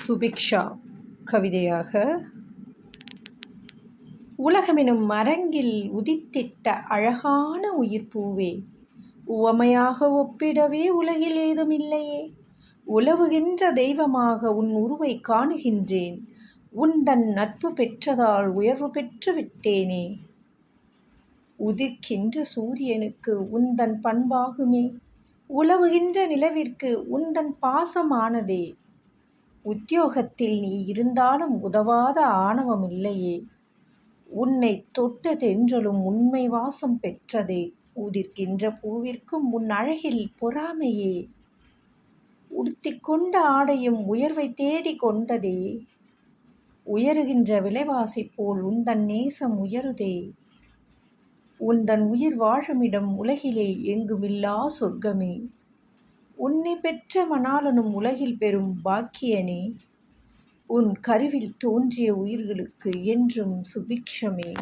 சுபிக்ஷா கவிதையாக. உலகமெனும் அரங்கில் உதித்திட்ட அழகான உயிர்ப்பூவே, உவமையாக ஒப்பிடவே உலகில் ஏதுமில்லையே. உலவுகின்ற தெய்வமாக உன் உருவை காணுகின்றேன், உந்தன் நட்பு பெற்றதால் உயர்வு பெற்று விட்டேனே. உதிர்க்கின்ற சூரியனுக்கு உந்தன் பண்பாகுமே, உலவுகின்ற நிலவிற்கு உந்தன் பாசமானதே. உத்தியோகத்தில் நீ இருந்தாலும் உதவாத ஆணவமில்லையே, உன்னை தொட்ட தென்றலும் உண்மை வாசம் பெற்றதே. உதிர்கின்ற பூவிற்கும் உன் அழகில் பொறாமையே, உடுத்திக்கொண்ட ஆடையும் உயர்வை தேடி கொண்டதே. உயருகின்ற விலைவாசி போல் உந்தன் நேசம் உயருதே. உந்தன் உயிர் வாழுமிடம் உலகிலே எங்குமில்லா சொர்க்கமே. உன்னை பெற்ற மணாளனும் உலகில் பெரும் பாக்கியனே. உன் கருவில் தோன்றிய உயிர்களுக்கு என்றும் சுபிக்ஷமே.